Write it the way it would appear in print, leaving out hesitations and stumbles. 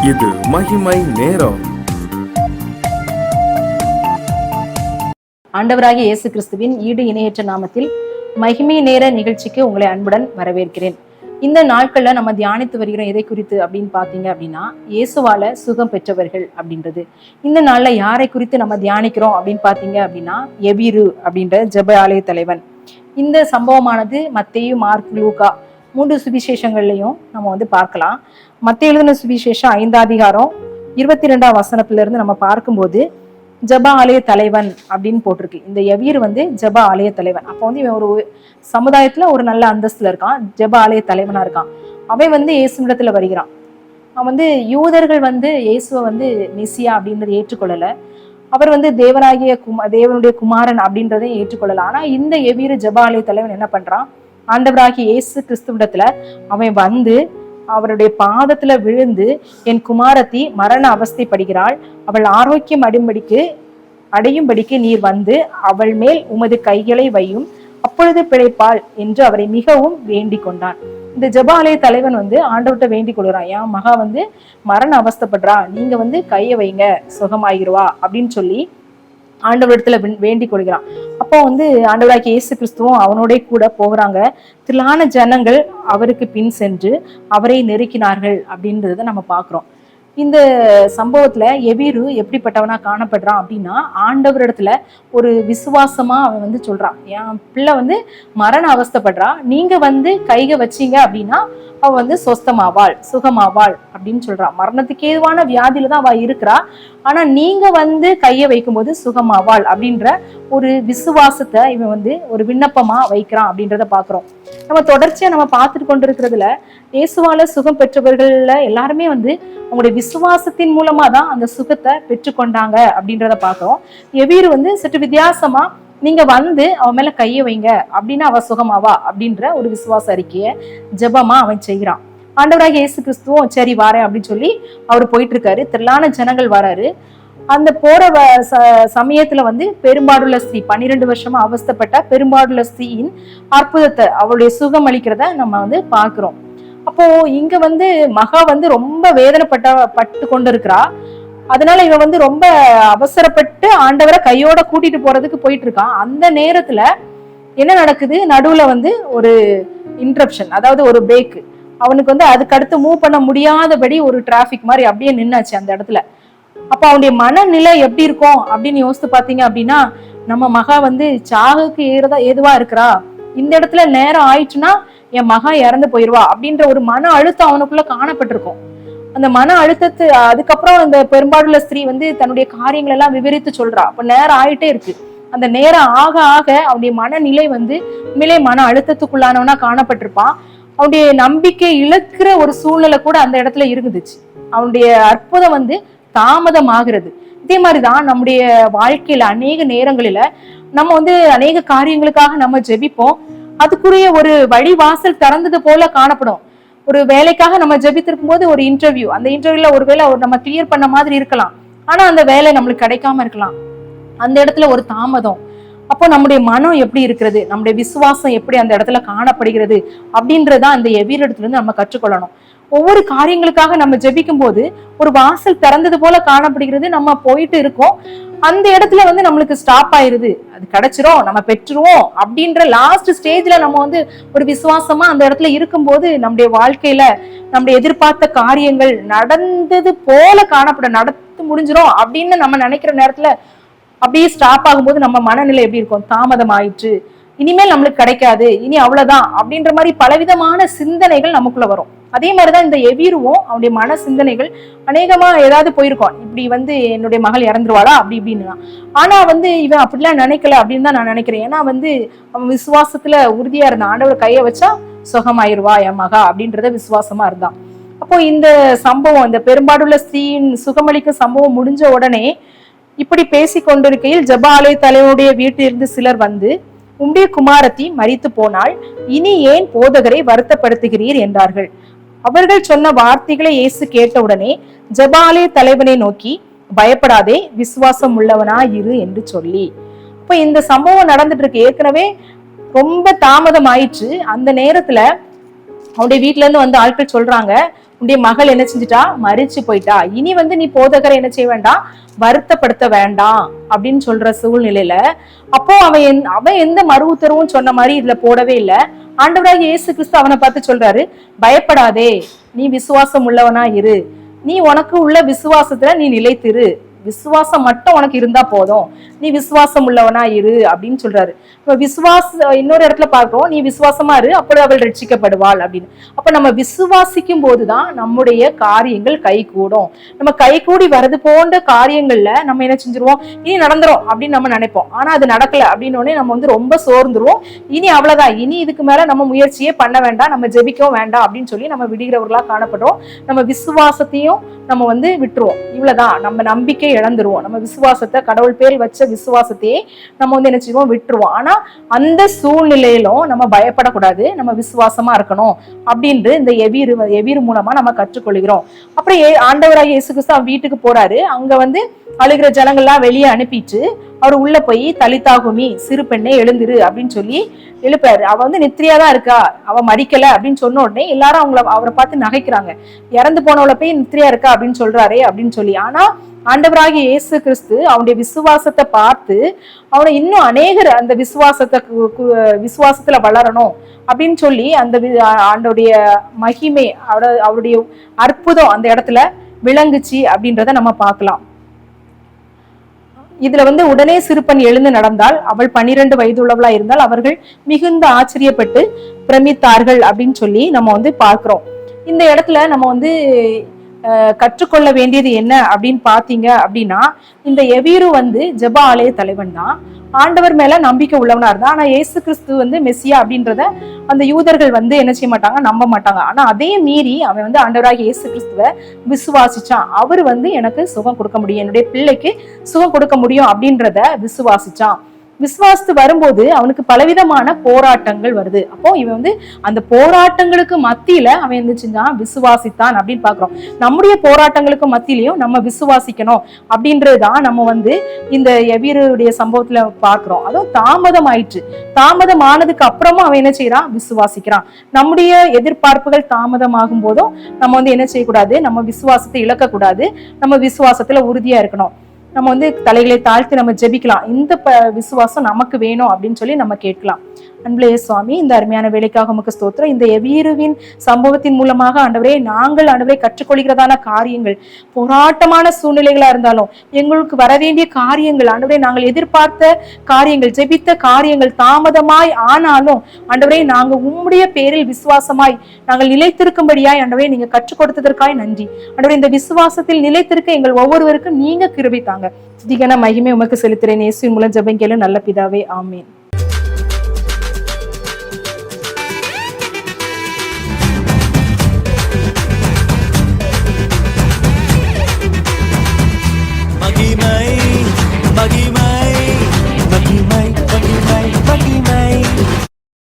இது மகிமை நேரம். ஆண்டவராகிய இயேசு கிறிஸ்துவின் ஈடு இணையற்ற நாமத்தில் மகிமை நேர நிகழ்ச்சிக்கு உங்களை அன்புடன் வரவேற்கிறேன். இந்த நாட்கள்ல நம்ம தியானித்து வருகிறோம் எதை குறித்து அப்படின்னு பாத்தீங்க அப்படின்னா, இயேசுவால சுகம் பெற்றவர்கள் அப்படின்றது. இந்த நாள்ல யாரை குறித்து நம்ம தியானிக்கிறோம் அப்படின்னு பாத்தீங்க அப்படின்னா, எபிரு அப்படின்ற ஜெப ஆலய தலைவன். இந்த சம்பவமானது மத்தேயு, மார்க், லூக்கா 3 சுவிசேஷங்கள்லையும் நம்ம பார்க்கலாம். மத்தேயு எழுதின சுவிசேஷம் 5ஆம் அதிகாரம் 22ஆம் வசனத்திலிருந்து நம்ம பார்க்கும்போது ஜெப ஆலய தலைவன் அப்படின்னு போட்டிருக்கு. இந்த எவீர் ஜெப ஆலய தலைவன். அப்போ இவன் ஒரு சமுதாயத்துல ஒரு நல்ல அந்தஸ்துல இருக்கான், ஜெப ஆலய தலைவனா இருக்கான். அவன் இயேசுவிடத்துல வருகிறான். அவன் யூதர்கள் இயேசுவை மெசியா அப்படின்றத ஏற்றுக்கொள்ளல. அவர் தேவனாகிய தேவனுடைய குமாரன் அப்படின்றதை ஏற்றுக்கொள்ளல. ஆனா இந்த எவீர் ஜெப ஆலய தலைவன் என்ன பண்றான், ஆண்டவராகிய இயேசு கிறிஸ்துவிடத்துல அவன் அவருடைய பாதத்துல விழுந்து, என் குமாரத்தி மரண அவஸ்தைப்படுகிறாள், அவள் ஆரோக்கியம் அடையும்படிக்கு நீர் அவள் மேல் உமது கைகளை வையும், அப்பொழுது பிழைப்பாள் என்று அவரை மிகவும் வேண்டிக் கொண்டான். இந்த ஜெப ஆலய தலைவன் ஆண்டவர்கிட்ட வேண்டிக் கொள்கிறான். என் மகா மரண அவஸ்தைப்படுறா, நீங்க கையை வைங்க, சுகமாகிருவா அப்படின்னு சொல்லி ஆண்டவரிடத்துல வேண்டிக் கொள்கிறான். அப்போ ஆண்டவராகிய இயேசு கிறிஸ்துவும் அவனோட கூட போகிறாங்க. திரளான ஜனங்கள் அவருக்கு பின் சென்று அவரை நெருக்கினார்கள் அப்படின்றத நம்ம பாக்குறோம். இந்த சம்பவத்துல எவீரு எப்படிப்பட்டவனா காணப்படுறான் அப்படின்னா, ஆண்டவரிடத்துல ஒரு விசுவாசமா அவன் சொல்றான், என் பிள்ளை மரண அவஸ்தைப்படுறா, நீங்க கைக வச்சீங்க அப்படின்னா அவ சொஸ்தமாவாள், சுகமாவாள் அப்படின்னு சொல்றான். மரணத்துக்கு ஏதுவான வியாதியில தான் அவ இருக்கிறா, ஆனா நீங்க கையை வைக்கும் போது சுகமாவாள் அப்படின்ற ஒரு விசுவாசத்தை இவன் ஒரு விண்ணப்பமா வைக்கிறான் அப்படின்றத பாக்குறோம். நம்ம தொடர்ச்சியா நம்ம பார்த்துட்டு கொண்டிருக்கிறதுல இயேசுவால சுகம் பெற்றவர்கள்ல எல்லாருமே அவங்களுடைய விசுவாசத்தின் மூலமா தான் அந்த சுகத்தை பெற்றுக்கொண்டாங்க அப்படின்றத பாக்குறோம். எவீர் சற்று வித்தியாசமா, நீங்க அவன் மேல கையை வைங்க அப்படின்னா அவ சுகமாவா அப்படின்ற ஒரு விசுவாச அறிக்கைய ஜெபமா அவன் செய்கிறான். ஆண்டவராகிய இயேசு கிறிஸ்துவும் சரி வாரேன் அப்படின்னு சொல்லி அவர் போயிட்டு இருக்காரு. திரளான ஜனங்கள் வராரு. அந்த போற சமயத்துல பெரும்பாடுள்ள ஸ்திரீ, 12 வருஷமா அவஸ்தைப்பட்ட பெரும்பாடுள்ள ஸ்திரீயின் அற்புதத்தை, அவளுடைய சுகம் அளிக்கிறத நம்ம பாக்குறோம். அப்போ இங்க மகா ரொம்ப வேதனைப்பட்டு கொண்டு இருக்கிறா. அதனால இவன் ரொம்ப அவசரப்பட்டு ஆண்டவரை கையோட கூட்டிட்டு போறதுக்கு போயிட்டு இருக்கான். அந்த நேரத்துல என்ன நடக்குது, நடுவுல ஒரு இன்டரப்ஷன், அதாவது ஒரு பிரேக். அவனுக்கு அதுக்கு அடுத்து மூவ் பண்ண முடியாதபடி ஒரு டிராபிக் மாதிரி அப்படியே நின்னாச்சு அந்த இடத்துல. அப்ப அவனுடைய மனநிலை எப்படி இருக்கும் அப்படின்னு யோசித்து பாத்தீங்க அப்படின்னா, நம்ம மகா சாகுக்கு ஏதுவா இருக்கிறா, இந்த இடத்துல நேரம் ஆயிடுச்சுன்னா என் மகா இறந்து போயிருவா அப்படின்ற ஒரு மன அழுத்தம் அவனுக்குள்ள காணப்பட்டிருக்கும். அந்த மன அழுத்தத்து அதுக்கப்புறம் அந்த பெரும்பாடுள்ள ஸ்திரீ தன்னுடைய காரியங்கள் எல்லாம் விவரித்து சொல்றா. அப்ப நேரம் ஆயிட்டே இருக்கு. அந்த நேரம் ஆக ஆக அவனுடைய மனநிலை உண்மையிலே மன அழுத்தத்துக்குள்ளானவனா காணப்பட்டிருப்பான். அவனுடைய நம்பிக்கை இழக்கிற ஒரு சூழ்நிலை கூட அந்த இடத்துல இருந்துச்சு. அவனுடைய அற்புதம் தாமதம் ஆகிறது. இதே மாதிரிதான் நம்முடைய வாழ்க்கையில அநேக நேரங்களில நம்ம அநேக காரியங்களுக்காக நம்ம ஜெபிப்போம். அதுக்குரிய ஒரு வழிவாசல் திறந்தது போல காணப்படும். ஒரு வேலைக்காக நம்ம ஜெபித்திருக்கும் போது ஒரு இன்டர்வியூ, அந்த இன்டர்வியூல ஒருவேளை நம்ம கிளியர் பண்ண மாதிரி இருக்கலாம், ஆனா அந்த வேலை நம்மளுக்கு கிடைக்காம இருக்கலாம். அந்த இடத்துல ஒரு தாமதம். அப்போ நம்முடைய மனம் எப்படி இருக்கிறது, நம்முடைய விசுவாசம் எப்படி அந்த இடத்துல காணப்படுகிறது அப்படின்றதான் அந்த எவீர் இடத்துல இருந்து நம்ம கற்றுக்கொள்ளணும். ஒவ்வொரு காரியங்களுக்காக நம்ம ஜெபிக்கும் போது ஒரு வாசல் திறந்தது போல காணப்படுகிறது. நம்ம போயிட்டு இருக்கோம், அந்த இடத்துல நம்மளுக்கு ஸ்டாப் ஆயிருது. அது கிடைச்சிரும், நம்ம பெற்றுருவோம் அப்படின்ற லாஸ்ட் ஸ்டேஜ்ல நம்ம ஒரு விசுவாசமா அந்த இடத்துல இருக்கும்போது நம்முடைய வாழ்க்கையில நம்முடைய எதிர்பார்த்த காரியங்கள் நடந்தது போல காணப்படும். நடத்து முடிஞ்சிரும் அப்படின்னு நம்ம நினைக்கிற நேரத்துல அப்படியே ஸ்டாப் ஆகும்போது நம்ம மனநிலை எப்படி இருக்கும், தாமதம் ஆயிற்று, இனிமேல் நம்மளுக்கு கிடைக்காது, இனி அவ்வளவுதான் அப்படின்ற மாதிரி பலவிதமான சிந்தனைகள் நமக்குள்ள வரும். அதே மாதிரிதான் இந்த எவீருவும் அவனுடைய மன சிந்தனைகள் அநேகமா ஏதாவது போயிருக்கோம், இப்படி என்னுடைய மகள் இறந்துருவாளா அப்படி இப்படின்னு. ஆனா இவன் அப்படிலாம் நினைக்கல அப்படின்னு தான் நான் நினைக்கிறேன். ஏன்னா அவன் விசுவாசத்துல உறுதியா இருந்தான். ஆண்டவர் கையை வச்சா சுகமாயிருவா என் மகா அப்படின்றத விசுவாசமா இருந்தான். அப்போ இந்த சம்பவம், இந்த பெரும்பாடுள்ள ஸ்திரீயின் சுகமளிக்க சம்பவம் முடிஞ்ச உடனே இப்படி பேசி கொண்டிருக்கையில் ஜெப ஆலய தலைவனுடைய வீட்டிலிருந்து சிலர் உம்முடைய குமாரத்தி மரித்து போனால், இனி ஏன் போதகரை வருத்தப்படுத்துகிறீர் என்றார்கள். அவர்கள் சொன்ன வார்த்தைகளை இயேசு கேட்டவுடனே ஜெப ஆலய தலைவனை நோக்கி, பயப்படாதே, விசுவாசம் உள்ளவனா இரு என்று சொல்லி. இப்ப இந்த சம்பவம் நடந்துட்டு இருக்கு. ஏற்கனவே ரொம்ப தாமதம் ஆயிடுச்சு. அந்த நேரத்துல அவனுடைய வீட்டுல இருந்து ஆட்கள் சொல்றாங்க, உன்னுடைய மகள் என்ன செஞ்சுட்டா, மரிச்சு போயிட்டா, இனி வந்து நீ போதகரை என்ன செய்ய வேண்டாம், வருத்தப்படுத்த வேண்டாம் அப்படின்னு சொல்ற சூழ்நிலையில அப்போ அவன் எந்த மறு உத்தரவும் சொன்ன மாதிரி இதுல போடவே இல்லை. ஆண்டவராகிய இயேசு கிறிஸ்து அவனை பார்த்து சொல்றாரு, பயப்படாதே, நீ விசுவாசம் உள்ளவனா இரு, நீ உனக்கு உள்ள விசுவாசத்துல நீ நிலைத்திரு, விசுவாசம் மட்டும் உனக்கு இருந்தா போதும், நீ விசுவாசம் உள்ளவனா இரு அப்படின்னு சொல்றாரு. இப்ப இன்னொரு இடத்துல பார்க்கிறோம், நீ விசுவாசமா இரு, அப்படி அவள் ரட்சிக்கப்படுவாள் அப்படின்னு. அப்ப நம்ம விசுவாசிக்கும் போதுதான் நம்முடைய காரியங்கள் கை கூடும். நம்ம கை கூடி வரது போன்ற காரியங்கள்ல நம்ம என்ன செஞ்சிருவோம், இனி நடந்துரும் அப்படின்னு நம்ம நினைப்போம். ஆனா அது நடக்கல அப்படின்னு நம்ம வந்து ரொம்ப சோர்ந்துருவோம். இனி அவ்வளவுதான், இனி இதுக்கு மேல நம்ம முயற்சியே பண்ண வேண்டாம், நம்ம ஜெபிக்கவும் வேண்டாம் அப்படின்னு சொல்லி நம்ம விடுகிறவர்களா காணப்படுறோம். நம்ம விசுவாசத்தையும் நம்ம வந்து விட்டுருவோம். இவ்வளவுதான், நம்ம நம்பிக்கை இழந்துருவோம். நம்ம விசுவாசத்தை, கடவுள் பேர் வச்ச விசுவாசத்தையே நம்ம வந்து என்ன செய்வோம், விட்டுருவோம். ஆனா அந்த சூழ்நிலையிலும் நம்ம பயப்படக்கூடாது, நம்ம விசுவாசமா இருக்கணும் அப்படின்று இந்த எவீரு மூலமா நம்ம கற்றுக்கொள்கிறோம். அப்புறம் ஆண்டவராகிய இயேசு கிறிஸ்து அவன் வீட்டுக்கு போறாரு. அங்க வந்து அழுகிற ஜனங்கள்லாம் வெளியே அனுப்பிட்டு அவர் உள்ள போய் தலித்தாகுமி, சிறு பெண்ணே எழுந்திரு அப்படின்னு சொல்லி எழுப்பாரு. அவ வந்து நித்திரியா தான் இருக்கா, அவ மறிக்கல அப்படின்னு சொன்ன உடனே எல்லாரும் அவரை பார்த்து நகைக்கிறாங்க. இறந்து போனவளை போய் நித்திரியா இருக்கா அப்படின்னு சொல்றாரே அப்படின்னு சொல்லி. ஆனா ஆண்டவராகிய இயேசு கிறிஸ்து அவனுடைய விசுவாசத்தை பார்த்து அவனை இன்னும் அநேகர் அந்த விசுவாசத்துல வளரணும் அப்படின்னு சொல்லி அந்த ஆண்டோடைய மகிமை, அவருடைய அற்புதம் அந்த இடத்துல விளங்குச்சு அப்படின்றத நம்ம பார்க்கலாம். இதுல வந்து உடனே சிறுபெண் எழுந்து நடந்தால், அவள் 12 வயதுள்ளவளா இருந்தால் அவர்கள் மிகுந்த ஆச்சரியப்பட்டு பிரமித்தார்கள் அப்படின்னு சொல்லி நம்ம வந்து பார்க்கிறோம். இந்த இடத்துல நம்ம வந்து கற்றுக்கொள்ள வேண்டியது என்ன அப்படின்னு பாத்தீங்க அப்படின்னா, இந்த எவீரு வந்து ஜெப ஆலய தலைவன் தான், ஆண்டவர் மேல நம்பிக்கை உள்ளவனா இருந்தா. ஆனா இயேசு கிறிஸ்து வந்து மெஸ்ஸியா அப்படின்றத அந்த யூதர்கள் வந்து என்ன செய்ய மாட்டாங்க, நம்ப மாட்டாங்க. ஆனா அதே மீறி அவன் வந்து ஆண்டவராகிய இயேசு கிறிஸ்துவ விசுவாசிச்சான். அவர் வந்து எனக்கு சுகம் கொடுக்க முடியும், என்னுடைய பிள்ளைக்கு சுகம் கொடுக்க முடியும் அப்படின்றத விசுவாசிச்சான். விசுவாசித்து வரும்போது அவனுக்கு பலவிதமான போராட்டங்கள் வருது. அப்போ இவன் வந்து அந்த போராட்டங்களுக்கு மத்தியில அவன் இருந்துச்சுன்னா விசுவாசித்தான் அப்படின்னு பாக்குறோம். நம்முடைய போராட்டங்களுக்கு மத்தியிலையும் நம்ம விசுவாசிக்கணும் அப்படின்றதுதான் நம்ம வந்து இந்த எவீருடைய சம்பவத்துல பார்க்கிறோம். அதுவும் தாமதம் ஆயிற்று, தாமதமானதுக்கு அப்புறமும் அவன் என்ன செய்யறான், விசுவாசிக்கிறான். நம்முடைய எதிர்பார்ப்புகள் தாமதமாகும் போதும் நம்ம வந்து என்ன செய்யக்கூடாது, நம்ம விசுவாசத்தை இழக்க கூடாது, நம்ம விசுவாசத்துல உறுதியா இருக்கணும். நம்ம வந்து தலைகளை தாழ்த்தி நம்ம ஜெபிக்கலாம், இந்த விசுவாசம் நமக்கு வேணும் அப்படின்னு சொல்லி நம்ம கேட்கலாம். அன்புலே சுவாமி, இந்த அருமையான வேலைக்காக உமக்கு ஸ்தோத்திரம். இந்த எவீருவின் சம்பவத்தின் மூலமாக ஆண்டவரே நாங்கள் ஆண்டவரை கற்றுக்கொள்கிறதான காரியங்கள், போராட்டமான சூழ்நிலைகளா இருந்தாலும் எங்களுக்கு வர வேண்டிய காரியங்கள், ஆண்டவரே நாங்கள் எதிர்பார்த்த காரியங்கள், ஜெபித்த காரியங்கள் தாமதமாய் ஆனாலும் ஆண்டவரே நாங்கள் உம்முடைய பேரில் விசுவாசமாய் நாங்கள் நிலைத்திருக்கும்படியாய் ஆண்டவரே நீங்க கற்றுக் கொடுத்ததற்காய் நன்றி. ஆண்டவரே இந்த விசுவாசத்தில் நிலைத்திருக்க எங்கள் ஒவ்வொருவருக்கும் நீங்க கிருபை தாங்க. துதிகன மகிமை உமக்கு செலுத்துறேன். இயேசுவின் மூலம் ஜெபம் கேளு நல்ல பிதாவே, ஆமேன்.